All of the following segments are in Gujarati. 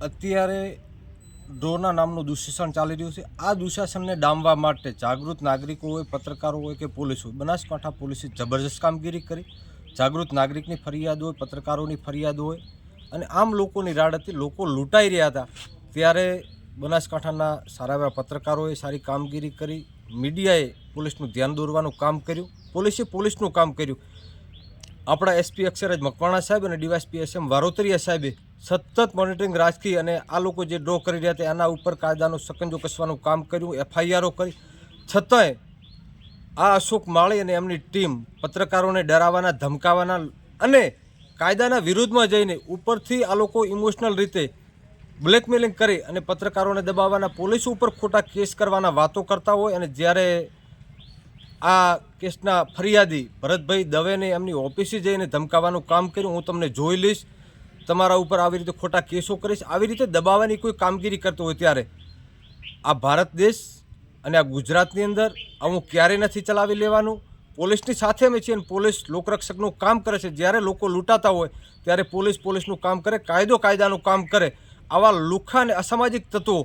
અત્યારે ડ્રોના નામનું દુષાસન ચાલી રહ્યું છે. આ દુષાસનને ડામવા માટે જાગૃત નાગરિકો હોય, પત્રકારો હોય કે પોલીસ હોય, બનાસકાંઠા પોલીસે જબરજસ્ત કામગીરી કરી. જાગૃત નાગરિકની ફરિયાદ હોય, પત્રકારોની ફરિયાદ હોય અને આમ લોકોની રાડ હતી. લોકો લૂંટાઈ રહ્યા હતા ત્યારે બનાસકાંઠાના સારા એવા પત્રકારોએ સારી કામગીરી કરી. મીડિયાએ પોલીસનું ધ્યાન દોરવાનું કામ કર્યું, પોલીસે પોલીસનું કામ કર્યું. આપણા એસપી અક્ષરજ મકવાણા સાહેબ અને ડીવાયએસપી SM વારોતરિયા સાહેબે સતત મોનિટરિંગ રાખી અને આ લોકો જે ડ્રો કરી રહ્યા હતા એના ઉપર કાયદાનો સકંજો કસવાનું કામ કર્યું, FIRઓ કરી. છતાંય આ અશોક માળી અને એમની ટીમ પત્રકારોને ડરાવવાના, ધમકાવવાના અને કાયદાના વિરુદ્ધમાં જઈને ઉપરથી આ લોકો ઇમોશનલ રીતે બ્લેકમેલિંગ કરી અને પત્રકારોને દબાવવાના, પોલીસ ઉપર ખોટા કેસ કરવાના વાતો કરતા હોય. અને જ્યારે આ કેસના ફરિયાદી ભરતભાઈ દવેને એમની ઓફિસે જઈને ધમકાવવાનું કામ કર્યું, હું તમને જોઈ લઈશ, તમારા ઉપર આવી રીતે ખોટા કેસો કરીશ, આવી રીતે દબાવવાની કોઈ કામગીરી કરતો હોય ત્યારે આ ભારત દેશ અને આ ગુજરાતની અંદર આવું ક્યારેય નથી ચલાવી લેવાનું. પોલીસની સાથે અમે છીએ અને પોલીસ લોકરક્ષકનું કામ કરે છે. જ્યારે લોકો લૂંટાતા હોય ત્યારે પોલીસનું કામ કરે, કાયદો કાયદાનું કામ કરે. આવા લુખ્ખા અને અસામાજિક તત્વો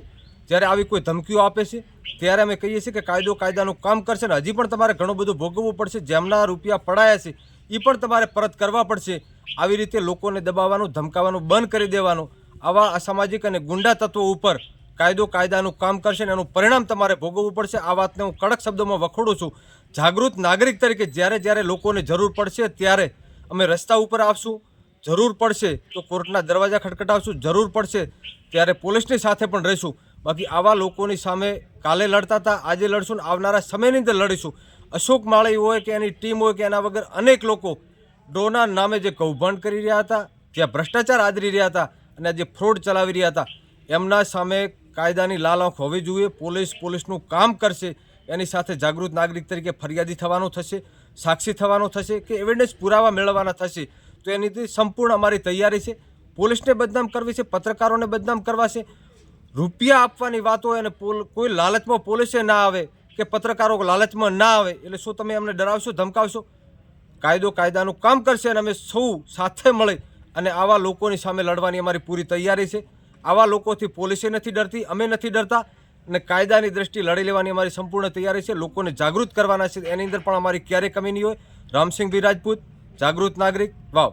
જ્યારે આવી કોઈ ધમકીઓ આપે છે ત્યારે અમે કહીએ છીએ કે કાયદો કાયદાનું કામ કરશે ને હજી પણ તમારે ઘણું બધું ભોગવવું પડશે. જેમના રૂપિયા પડાયા છે એ પણ તમારે પરત કરવા પડશે. આવી રીતે લોકોને દબાવવાનું, ધમકાવવાનું બંધ કરી દેવાનું. આવા અસામાજિક અને ગુંડા તત્વો ઉપર કાયદો કાયદાનું કામ કરશે ને એનું પરિણામ તમારે ભોગવવું પડશે. આ વાતને હું કડક શબ્દોમાં વખોડું છું. જાગૃત નાગરિક તરીકે જ્યારે લોકોને જરૂર પડશે ત્યારે અમે રસ્તા ઉપર આવશું, જરૂર પડશે તો કોર્ટના દરવાજા ખટખટાવશું, જરૂર પડશે ત્યારે પોલીસની સાથે પણ રહીશું. બાકી આવા લોકોની સામે કાલે લડતા હતા, આજે લડશું ને આવનારા સમયની અંદર લડીશું. અશોક માળી હોય કે એની ટીમ હોય કે એના વગર અનેક લોકો ડ્રોના નામે જે કૌભાંડ કરી રહ્યા હતા, જ્યાં ભ્રષ્ટાચાર આદરી રહ્યા હતા અને જે ફ્રોડ ચલાવી રહ્યા હતા, એમના સામે કાયદાની લાલ આંખ હોવી જોઈએ. પોલીસનું કામ કરશે. એની સાથે જાગૃત નાગરિક તરીકે ફરિયાદી થવાનું થશે, સાક્ષી થવાનું થશે કે એવિડન્સ પુરાવા મેળવવાના થશે. તો એની સંપૂર્ણ અમારી તૈયારી છે. પોલીસને બદનામ કરવી છે, પત્રકારોને બદનામ કરવા છે. રૂપિયા આપવાની વાત હોય અને કોઈ લાલચમાં પોલીસે ના આવે કે પત્રકારો લાલચમાં ના આવે એટલે શું તમે અમને ડરાવશો, ધમકાવશો? કાયદો કાયદાનું કામ કરશે અને અમે સૌ સાથે મળી અને આવા લોકોની સામે લડવાની અમારી પૂરી તૈયારી છે. આવા લોકોથી પોલીસે નથી ડરતી, અમે નથી ડરતા અને કાયદાની દ્રષ્ટિએ લડી લેવાની અમારી સંપૂર્ણ તૈયારી છે. લોકોને જાગૃત કરવાના છે, એની અંદર પણ અમારી ક્યારેય કમી નહીં હોય. રામસિંહભાઈ રાજપૂત, જાગૃત નાગરિક, વાવ.